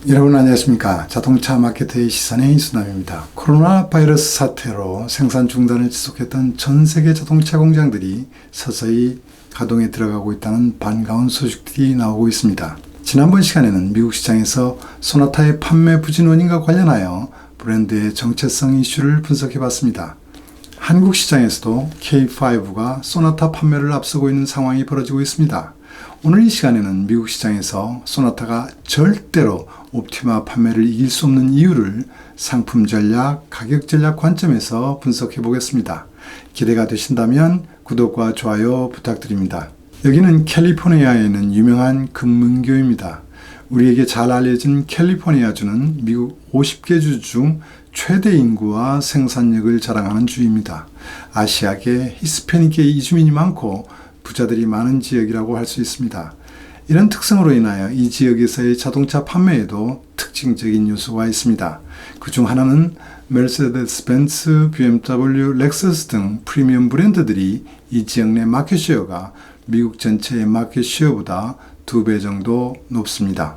여러분 안녕하십니까. 자동차 마케터의 시선의 이수남입니다. 코로나 바이러스 사태로 생산 중단을 지속했던 전 세계 자동차 공장들이 서서히 가동에 들어가고 있다는 반가운 소식들이 나오고 있습니다. 지난번 시간에는 미국 시장에서 소나타의 판매 부진 원인과 관련하여 브랜드의 정체성 이슈를 분석해 봤습니다. 한국 시장에서도 K5가 소나타 판매를 앞서고 있는 상황이 벌어지고 있습니다. 오늘 이 시간에는 미국 시장에서 소나타가 절대로 옵티마 판매를 이길 수 없는 이유를 상품 전략, 가격 전략 관점에서 분석해 보겠습니다. 기대가 되신다면 구독과 좋아요 부탁드립니다. 여기는 캘리포니아에 있는 유명한 금문교입니다. 우리에게 잘 알려진 캘리포니아주는 미국 50개 주 중 최대 인구와 생산력을 자랑하는 주입니다. 아시아계 히스패닉계 이주민이 많고 부자들이 많은 지역이라고 할 수 있습니다. 이런 특성으로 인하여 이 지역에서의 자동차 판매에도 특징적인 요소가 있습니다. 그 중 하나는 메르세데스 벤츠, BMW, 렉서스 등 프리미엄 브랜드들이 이 지역 내 마켓쉐어가 미국 전체의 마켓쉐어보다 2배 정도 높습니다.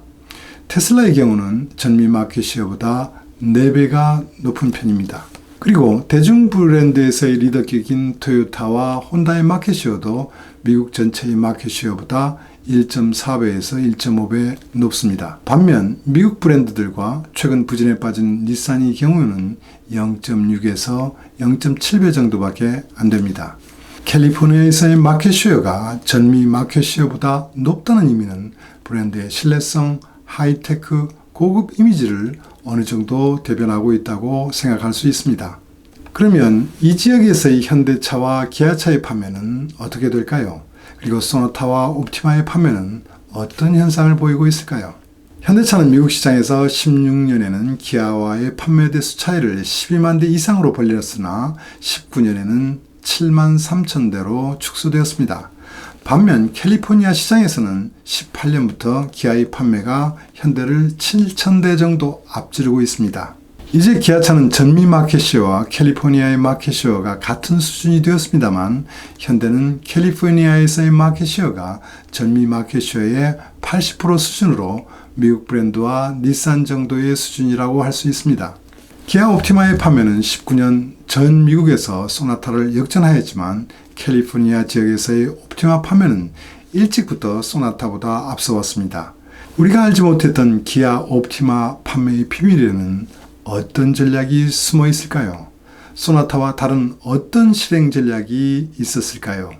테슬라의 경우는 전미 마켓쉐어보다 4배가 높은 편입니다. 그리고 대중 브랜드에서의 리더격인 토요타와 혼다의 마켓쉐어도 미국 전체의 마켓쉐어보다 1.4배에서 1.5배 높습니다. 반면 미국 브랜드들과 최근 부진에 빠진 닛산의 경우는 0.6에서 0.7배 정도밖에 안 됩니다. 캘리포니아에서의 마켓쉐어가 전미 마켓쉐어보다 높다는 의미는 브랜드의 신뢰성, 하이테크, 고급 이미지를 어느 정도 대변하고 있다고 생각할 수 있습니다. 그러면 이 지역에서의 현대차와 기아차의 판매는 어떻게 될까요? 그리고 소나타와 옵티마의 판매는 어떤 현상을 보이고 있을까요? 현대차는 미국 시장에서 16년에는 기아와의 판매 대수 차이를 12만 대 이상으로 벌렸으나 19년에는 7만 3천 대로 축소되었습니다. 반면 캘리포니아 시장에서는 18년부터 기아의 판매가 현대를 7천 대 정도 앞지르고 있습니다. 이제 기아차는 전미 마켓쉐어와 캘리포니아의 마켓쉐어가 같은 수준이 되었습니다만 현대는 캘리포니아에서의 마켓쉐어가 전미 마켓쉐어의 80% 수준으로 미국 브랜드와 닛산 정도의 수준이라고 할 수 있습니다. 기아 옵티마의 판매는 19년 전 미국에서 소나타를 역전하였지만 캘리포니아 지역에서의 옵티마 판매는 일찍부터 소나타보다 앞서왔습니다. 우리가 알지 못했던 기아 옵티마 판매의 비밀에는 어떤 전략이 숨어 있을까요? 소나타와 다른 어떤 실행 전략이 있었을까요?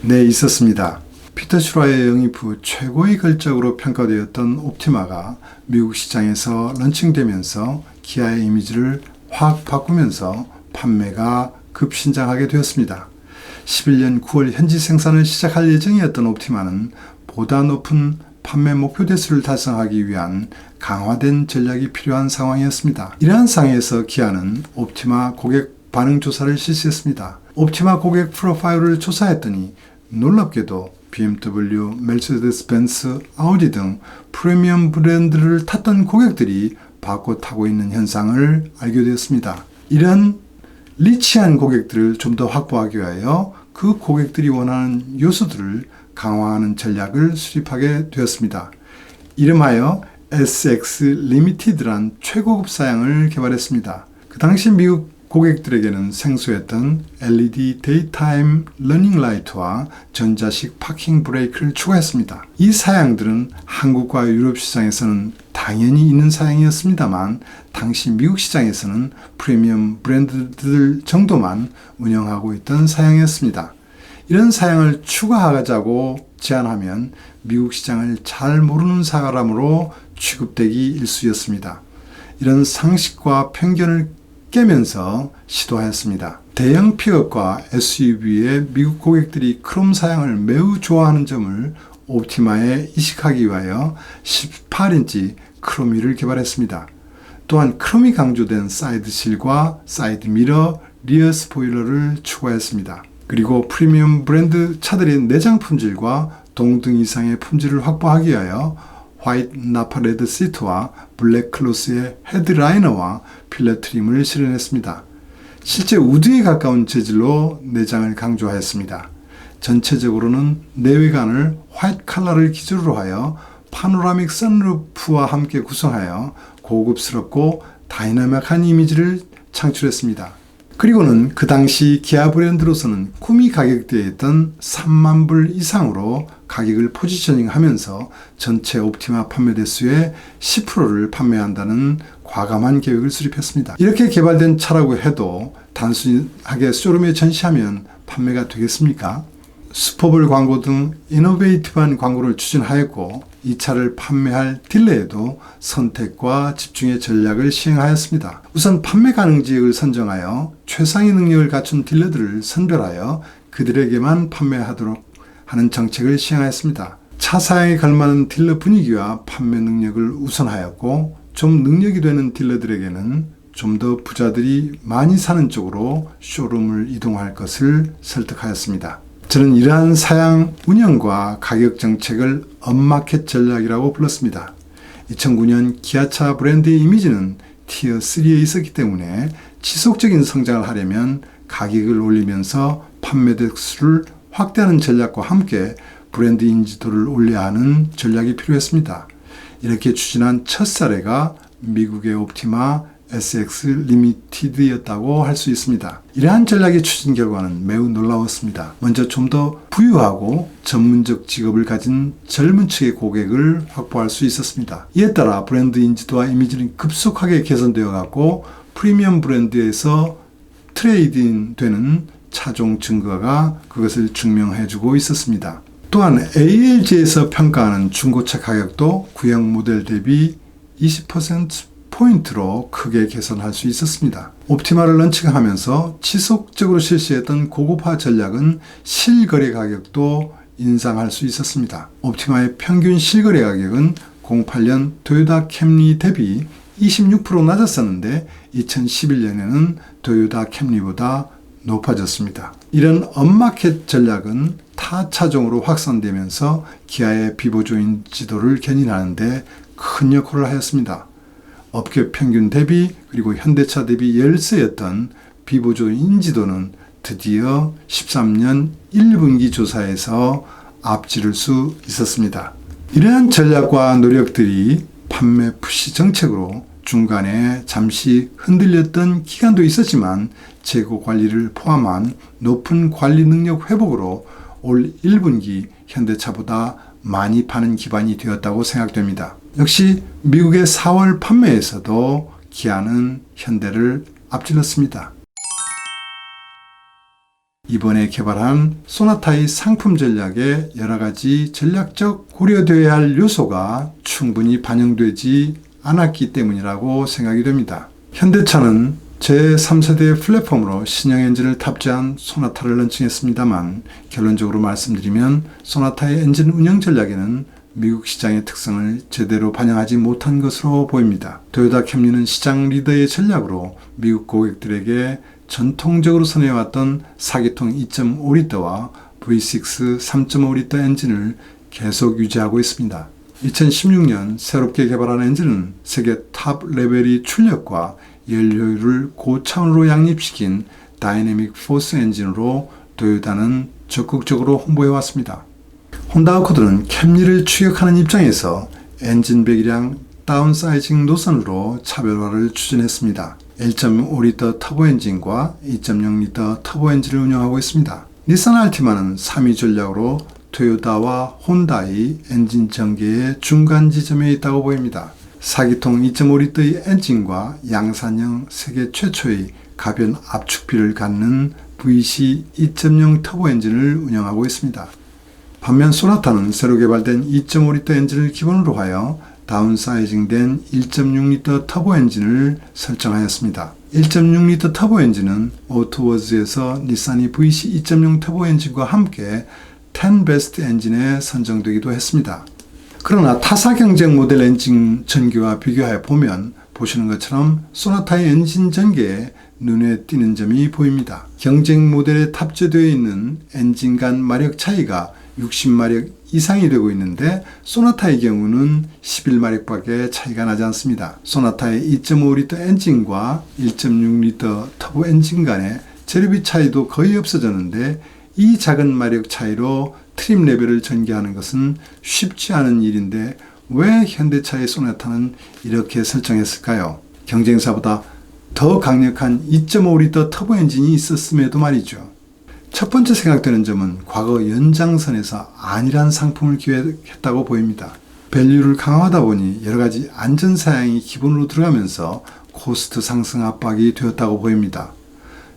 네, 있었습니다. 피터 슈라의 영입 후 최고의 걸작으로 평가되었던 옵티마가 미국 시장에서 런칭되면서 기아의 이미지를 확 바꾸면서 판매가 급신장하게 되었습니다. 11년 9월 현지 생산을 시작할 예정이었던 옵티마는 보다 높은 판매 목표 대수를 달성하기 위한 강화된 전략이 필요한 상황이었습니다. 이러한 상황에서 기아는 옵티마 고객 반응 조사를 실시했습니다. 옵티마 고객 프로파일을 조사했더니 놀랍게도 BMW, 메르세데스 벤츠, 아우디 등 프리미엄 브랜드를 탔던 고객들이 바꿔 타고 있는 현상을 알게 되었습니다. 이런 리치한 고객들을 좀 더 확보하기 위하여 그 고객들이 원하는 요소들을 강화하는 전략을 수립하게 되었습니다. 이름하여 SX 리미티드란 최고급 사양을 개발했습니다. 그 당시 미국 고객들에게는 생소했던 LED 데이타임 러닝 라이트와 전자식 파킹 브레이크를 추가했습니다. 이 사양들은 한국과 유럽 시장에서는 당연히 있는 사양이었습니다만 당시 미국 시장에서는 프리미엄 브랜드들 정도만 운영하고 있던 사양이었습니다. 이런 사양을 추가하자고 제안하면 미국 시장을 잘 모르는 사람으로 취급되기 일쑤였습니다. 이런 상식과 편견을 깨면서 시도하였습니다. 대형 픽업과 SUV의 미국 고객들이 크롬 사양을 매우 좋아하는 점을 옵티마에 이식하기 위하여 18인치 크롬 휠을 개발했습니다. 또한 크롬이 강조된 사이드실과 사이드 미러, 리어 스포일러를 추가했습니다. 그리고 프리미엄 브랜드 차들의 내장 품질과 동등 이상의 품질을 확보하기 위하여 화이트 나파 레드 시트와 블랙 클로스의 헤드라이너와 필러 트림을 실현했습니다. 실제 우드에 가까운 재질로 내장을 강조하였습니다. 전체적으로는 내외관을 화이트 컬러를 기준으로 하여 파노라믹 선루프와 함께 구성하여 고급스럽고 다이나믹한 이미지를 창출했습니다. 그리고는 그 당시 기아 브랜드로서는 꿈이 가격대에 있던 3만 불 이상으로 가격을 포지셔닝하면서 전체 옵티마 판매 대수의 10%를 판매한다는 과감한 계획을 수립했습니다. 이렇게 개발된 차라고 해도 단순하게 쇼룸에 전시하면 판매가 되겠습니까? 슈퍼볼 광고 등 이노베이티브한 광고를 추진하였고 이 차를 판매할 딜러에도 선택과 집중의 전략을 시행하였습니다. 우선 판매 가능 지역을 선정하여 최상의 능력을 갖춘 딜러들을 선별하여 그들에게만 판매하도록 하는 정책을 시행하였습니다. 차 사양에 걸맞는 딜러 분위기와 판매 능력을 우선하였고 좀 능력이 되는 딜러들에게는 좀 더 부자들이 많이 사는 쪽으로 쇼룸을 이동할 것을 설득하였습니다. 저는 이러한 사양 운영과 가격 정책을 업마켓 전략이라고 불렀습니다. 2009년 기아차 브랜드의 이미지는 티어 3에 있었기 때문에 지속적인 성장을 하려면 가격을 올리면서 판매 대수를 확대하는 전략과 함께 브랜드 인지도를 올려야 하는 전략이 필요했습니다. 이렇게 추진한 첫 사례가 미국의 옵티마 SX 리미티드였다고 할 수 있습니다. 이러한 전략의 추진 결과는 매우 놀라웠습니다. 먼저 좀 더 부유하고 전문적 직업을 가진 젊은 층의 고객을 확보할 수 있었습니다. 이에 따라 브랜드 인지도와 이미지는 급속하게 개선되어 갔고 프리미엄 브랜드에서 트레이드인 되는 차종 증가가 그것을 증명해주고 있었습니다. 또한 ALG에서 평가하는 중고차 가격도 구형 모델 대비 20%포인트로 크게 개선할 수 있었습니다. 옵티마를 런칭하면서 지속적으로 실시했던 고급화 전략은 실거래 가격도 인상할 수 있었습니다. 옵티마의 평균 실거래 가격은 08년 토요타 캠리 대비 26% 낮았었는데 2011년에는 토요타 캠리보다 높아졌습니다. 이런 업마켓 전략은 타 차종으로 확산되면서 기아의 비보조 인지도를 견인하는 데 큰 역할을 하였습니다. 업계 평균 대비 그리고 현대차 대비 열세였던 비보조 인지도는 드디어 13년 1분기 조사에서 앞지를 수 있었습니다. 이러한 전략과 노력들이 판매 푸시 정책으로 중간에 잠시 흔들렸던 기간도 있었지만 재고 관리를 포함한 높은 관리 능력 회복으로 올 1분기 현대차보다 많이 파는 기반이 되었다고 생각됩니다. 역시 미국의 4월 판매에서도 기아는 현대를 앞질렀습니다. 이번에 개발한 소나타의 상품 전략에 여러 가지 전략적 고려되어야 할 요소가 충분히 반영되지 않았기 때문이라고 생각이 됩니다. 현대차는 제3세대 플랫폼으로 신형 엔진을 탑재한 소나타를 런칭했습니다만 결론적으로 말씀드리면 소나타의 엔진 운영 전략에는 미국 시장의 특성을 제대로 반영하지 못한 것으로 보입니다. 토요타 캠리는 시장 리더의 전략으로 미국 고객들에게 전통적으로 선해왔던 4기통 2.5리터와 V6 3.5리터 엔진을 계속 유지하고 있습니다. 2016년 새롭게 개발한 엔진은 세계 탑 레벨의 출력과 연료율을 고차원으로 양립시킨 다이내믹 포스 엔진으로 토요타는 적극적으로 홍보해왔습니다. 혼다 어코드는 캠리를 추격하는 입장에서 엔진 배기량 다운사이징 노선으로 차별화를 추진했습니다. 1.5리터 터보 엔진과 2.0리터 터보 엔진을 운영하고 있습니다. 닛산 알티마는 3위 전략으로 토요타와 혼다의 엔진 전개의 중간 지점에 있다고 보입니다. 4기통 2.5리터의 엔진과 양산형 세계 최초의 가변 압축비를 갖는 VC 2.0 터보 엔진을 운영하고 있습니다. 반면 소나타는 새로 개발된 2.5리터 엔진을 기본으로 하여 다운사이징된 1.6리터 터보 엔진을 설정하였습니다. 1.6리터 터보 엔진은 오토워즈에서 닛산이 VC 2.0 터보 엔진과 함께 10 베스트 엔진에 선정되기도 했습니다. 그러나 타사 경쟁 모델 엔진 전기와 비교하여 보면 보시는 것처럼 소나타의 엔진 전개에 눈에 띄는 점이 보입니다. 경쟁 모델에 탑재되어 있는 엔진 간 마력 차이가 60마력 이상이 되고 있는데 소나타의 경우는 11마력밖에 차이가 나지 않습니다. 소나타의 2.5리터 엔진과 1.6리터 터보 엔진 간의 재료비 차이도 거의 없어졌는데 이 작은 마력 차이로 트림 레벨을 전개하는 것은 쉽지 않은 일인데 왜 현대차의 소나타는 이렇게 설정했을까요? 경쟁사보다 더 강력한 2.5L 터보 엔진이 있었음에도 말이죠. 첫 번째 생각되는 점은 과거 연장선에서 안일한 상품을 기획했다고 보입니다. 밸류를 강화하다 보니 여러가지 안전사양이 기본으로 들어가면서 코스트 상승 압박이 되었다고 보입니다.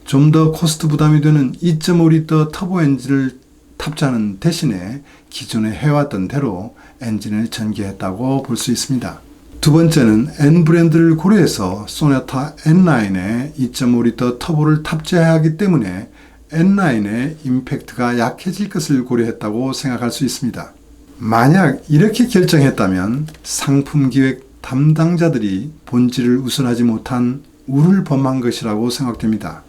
좀 더 코스트 부담이 되는 2.5L 터보 엔진을 탑재하는 대신에 기존에 해왔던 대로 엔진을 전개했다고 볼 수 있습니다. 두 번째는 N 브랜드를 고려해서 소나타 N9에 2.5L 터보를 탑재하기 때문에 N9의 임팩트가 약해질 것을 고려했다고 생각할 수 있습니다. 만약 이렇게 결정했다면 상품 기획 담당자들이 본질을 우선하지 못한 우를 범한 것이라고 생각됩니다.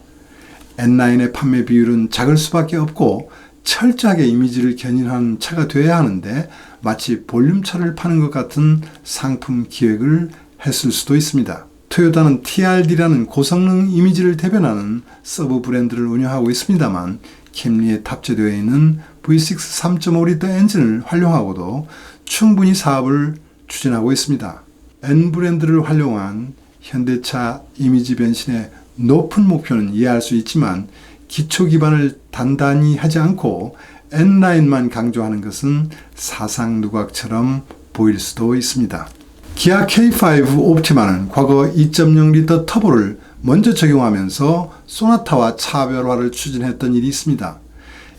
N9의 판매 비율은 작을 수밖에 없고 철저하게 이미지를 견인하는 차가 되어야 하는데 마치 볼륨차를 파는 것 같은 상품 기획을 했을 수도 있습니다. 토요타는 TRD라는 고성능 이미지를 대변하는 서브 브랜드를 운영하고 있습니다만 캠리에 탑재되어 있는 V6 3.5L 엔진을 활용하고도 충분히 사업을 추진하고 있습니다. N 브랜드를 활용한 현대차 이미지 변신의 높은 목표는 이해할 수 있지만 기초 기반을 단단히 하지 않고 N9만 강조하는 것은 사상 누각처럼 보일 수도 있습니다. 기아 K5 옵티마는 과거 2.0L 터보를 먼저 적용하면서 소나타와 차별화를 추진했던 일이 있습니다.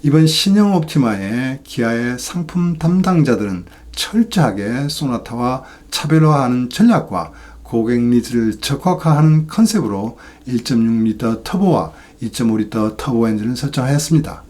이번 신형 옵티마의 기아의 상품 담당자들은 철저하게 소나타와 차별화하는 전략과 고객 니즈를 적확화하는 컨셉으로 1.6L 터보와 2.5L 터보 엔진을 설정하였습니다.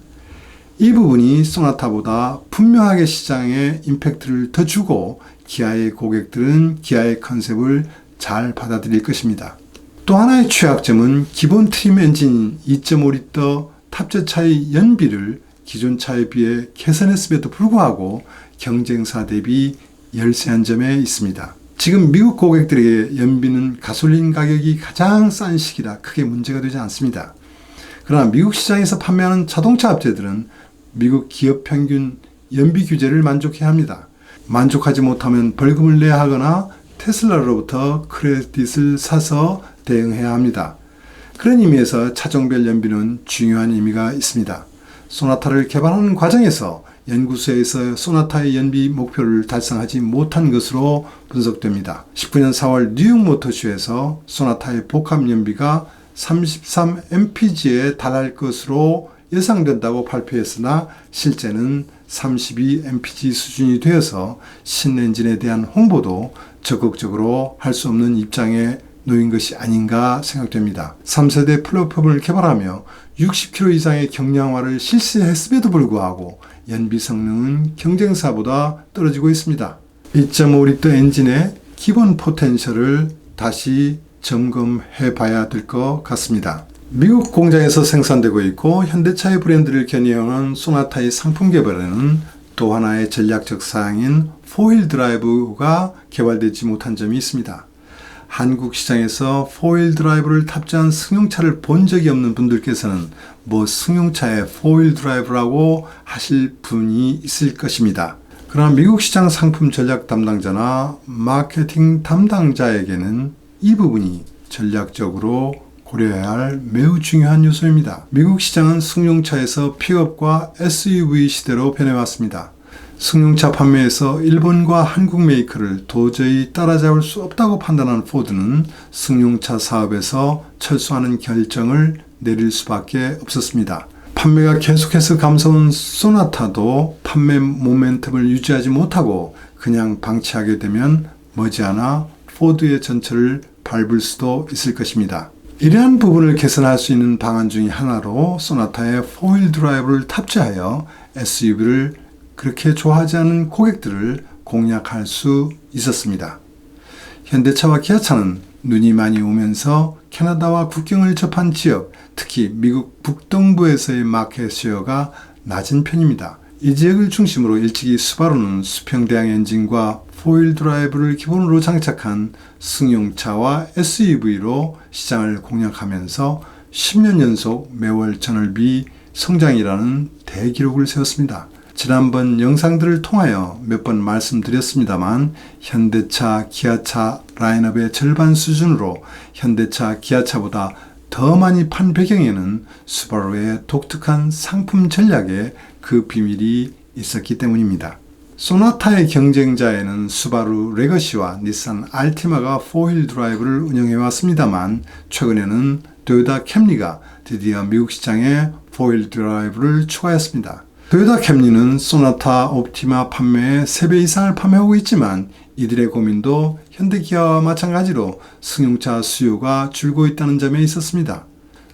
이 부분이 소나타보다 분명하게 시장에 임팩트를 더 주고 기아의 고객들은 기아의 컨셉을 잘 받아들일 것입니다. 또 하나의 취약점은 기본 트림 엔진 2.5L 탑재차의 연비를 기존 차에 비해 개선했음에도 불구하고 경쟁사 대비 열세한 점에 있습니다. 지금 미국 고객들에게 연비는 가솔린 가격이 가장 싼 시기라 크게 문제가 되지 않습니다. 그러나 미국 시장에서 판매하는 자동차 업체들은 미국 기업 평균 연비 규제를 만족해야 합니다. 만족하지 못하면 벌금을 내야 하거나 테슬라로부터 크레딧을 사서 대응해야 합니다. 그런 의미에서 차종별 연비는 중요한 의미가 있습니다. 소나타를 개발하는 과정에서 연구소에서 소나타의 연비 목표를 달성하지 못한 것으로 분석됩니다. 19년 4월 뉴욕 모터쇼에서 소나타의 복합 연비가 33mpg에 달할 것으로 예상된다고 발표했으나 실제는 32mpg 수준이 되어서 신엔진에 대한 홍보도 적극적으로 할 수 없는 입장에 놓인 것이 아닌가 생각됩니다. 3세대 플랫폼을 개발하며 60km 이상의 경량화를 실시했음에도 불구하고 연비 성능은 경쟁사보다 떨어지고 있습니다. 2.5L 엔진의 기본 포텐셜을 다시 점검해 봐야 될 것 같습니다. 미국 공장에서 생산되고 있고 현대차의 브랜드를 겨냥한 소나타의 상품 개발에는 또 하나의 전략적 사항인 4휠 드라이브가 개발되지 못한 점이 있습니다. 한국 시장에서 4휠 드라이브를 탑재한 승용차를 본 적이 없는 분들께서는 뭐 승용차에 4휠 드라이브라고 하실 분이 있을 것입니다. 그러나 미국 시장 상품 전략 담당자나 마케팅 담당자에게는 이 부분이 전략적으로 고려해야 할 매우 중요한 요소입니다. 미국 시장은 승용차에서 픽업과 SUV 시대로 변해왔습니다. 승용차 판매에서 일본과 한국 메이커를 도저히 따라잡을 수 없다고 판단한 포드는 승용차 사업에서 철수하는 결정을 내릴 수밖에 없었습니다. 판매가 계속해서 감소한 소나타도 판매 모멘텀을 유지하지 못하고 그냥 방치하게 되면 머지않아 포드의 전철을 밟을 수도 있을 것입니다. 이러한 부분을 개선할 수 있는 방안 중의 하나로 소나타에 4휠 드라이브를 탑재하여 SUV를 그렇게 좋아하지 않는 고객들을 공략할 수 있었습니다. 현대차와 기아차는 눈이 많이 오면서 캐나다와 국경을 접한 지역, 특히 미국 북동부에서의 마켓 쉐어가 낮은 편입니다. 이 지역을 중심으로 일찍이 스바루는 수평대항 엔진과 4휠 드라이브를 기본으로 장착한 승용차와 SUV로 시장을 공략하면서 10년 연속 매월 전월비 성장이라는 대기록을 세웠습니다. 지난번 영상들을 통하여 몇 번 말씀드렸습니다만 현대차, 기아차 라인업의 절반 수준으로 현대차, 기아차보다 더 많이 판 배경에는 수바루의 독특한 상품 전략에 그 비밀이 있었기 때문입니다. 소나타의 경쟁자에는 수바루 레거시와 닛산 알티마가 4휠 드라이브를 운영해 왔습니다만 최근에는 토요타 캠리가 드디어 미국 시장에 4휠 드라이브를 추가했습니다. 토요타 캠리는 소나타 옵티마 판매의 3배 이상을 판매하고 있지만 이들의 고민도 현대기아와 마찬가지로 승용차 수요가 줄고 있다는 점에 있었습니다.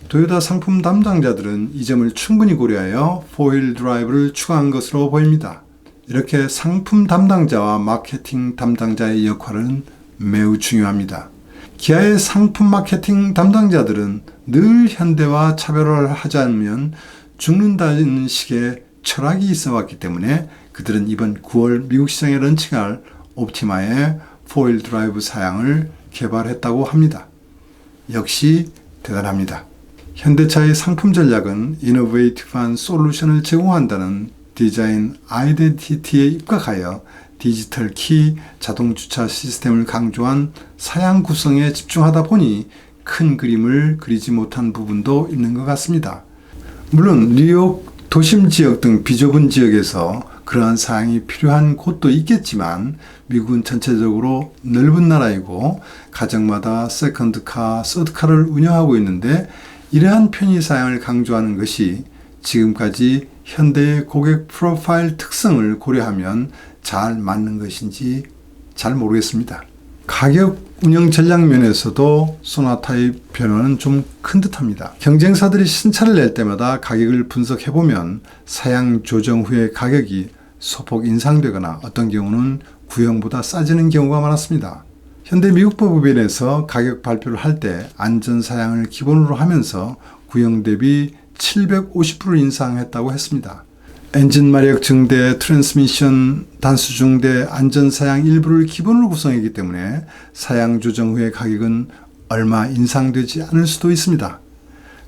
토요타 상품 담당자들은 이 점을 충분히 고려하여 4휠 드라이브를 추가한 것으로 보입니다. 이렇게 상품 담당자와 마케팅 담당자의 역할은 매우 중요합니다. 기아의 상품 마케팅 담당자들은 늘 현대와 차별화를 하지 않으면 죽는다는 식의 철학이 있어 왔기 때문에 그들은 이번 9월 미국 시장에 런칭할 옵티마의 4휠 드라이브 사양을 개발했다고 합니다. 역시 대단합니다. 현대차의 상품 전략은 이노베이티브한 솔루션을 제공한다는 디자인 아이덴티티에 입각하여 디지털 키, 자동 주차 시스템을 강조한 사양 구성에 집중하다 보니 큰 그림을 그리지 못한 부분도 있는 것 같습니다. 물론 뉴욕 도심 지역 등 비좁은 지역에서 그러한 사양이 필요한 곳도 있겠지만 미국은 전체적으로 넓은 나라이고 가정마다 세컨드카, 서드카를 운영하고 있는데 이러한 편의 사양을 강조하는 것이 지금까지 현대의 고객 프로파일 특성을 고려하면 잘 맞는 것인지 잘 모르겠습니다. 가격 운영 전략 면에서도 소나타의 변화는 좀 큰 듯합니다. 경쟁사들이 신차를 낼 때마다 가격을 분석해보면 사양 조정 후에 가격이 소폭 인상되거나 어떤 경우는 구형보다 싸지는 경우가 많았습니다. 현대 미국 법원에서 가격 발표를 할 때 안전사양을 기본으로 하면서 구형 대비 750% 인상했다고 했습니다. 엔진 마력 증대, 트랜스미션 단수 중대, 안전사양 일부를 기본으로 구성했기 때문에 사양 조정 후의 가격은 얼마 인상되지 않을 수도 있습니다.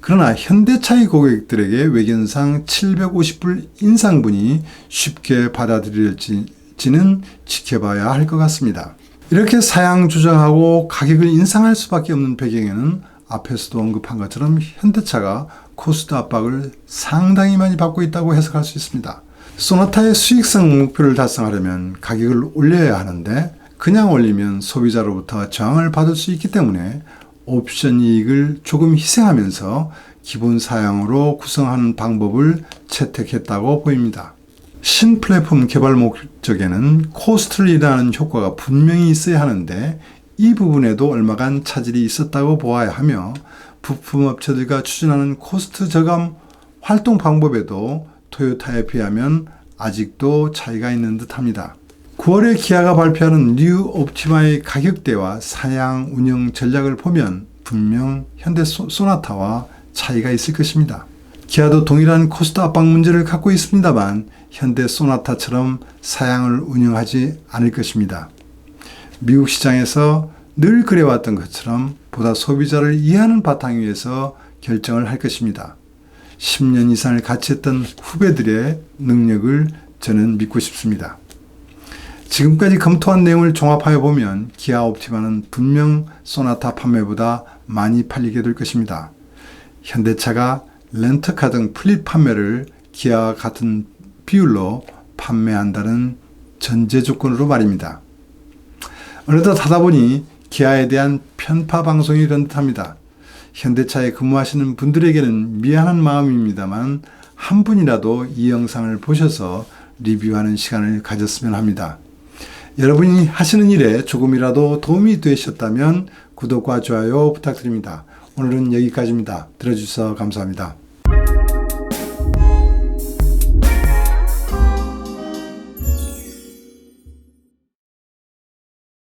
그러나 현대차의 고객들에게 외견상 750불 인상분이 쉽게 받아들일지는 지켜봐야 할 것 같습니다. 이렇게 사양 조정하고 가격을 인상할 수밖에 없는 배경에는 앞에서도 언급한 것처럼 현대차가 코스트 압박을 상당히 많이 받고 있다고 해석할 수 있습니다. 소나타의 수익성 목표를 달성하려면 가격을 올려야 하는데 그냥 올리면 소비자로부터 저항을 받을 수 있기 때문에 옵션 이익을 조금 희생하면서 기본 사양으로 구성하는 방법을 채택했다고 보입니다. 신플랫폼 개발 목적에는 코스트를 일하는 효과가 분명히 있어야 하는데 이 부분에도 얼마간 차질이 있었다고 보아야 하며 부품업체들과 추진하는 코스트 저감 활동 방법에도 토요타에 비하면 아직도 차이가 있는 듯합니다. 9월에 기아가 발표하는 뉴 옵티마의 가격대와 사양 운영 전략을 보면 분명 현대 소나타와 차이가 있을 것입니다. 기아도 동일한 코스트 압박 문제를 갖고 있습니다만 현대 소나타처럼 사양을 운영하지 않을 것입니다. 미국 시장에서 늘 그래왔던 것처럼 보다 소비자를 이해하는 바탕 위에서 결정을 할 것입니다. 10년 이상을 같이 했던 후배들의 능력을 저는 믿고 싶습니다. 지금까지 검토한 내용을 종합하여 보면 기아 옵티마는 분명 소나타 판매보다 많이 팔리게 될 것입니다. 현대차가 렌터카 등 플릿 판매를 기아와 같은 비율로 판매한다는 전제 조건으로 말입니다. 어느덧 하다 보니 기아에 대한 편파 방송이 된 듯합니다. 현대차에 근무하시는 분들에게는 미안한 마음입니다만 한 분이라도 이 영상을 보셔서 리뷰하는 시간을 가졌으면 합니다. 여러분이 하시는 일에 조금이라도 도움이 되셨다면 구독과 좋아요 부탁드립니다. 오늘은 여기까지입니다. 들어주셔서 감사합니다.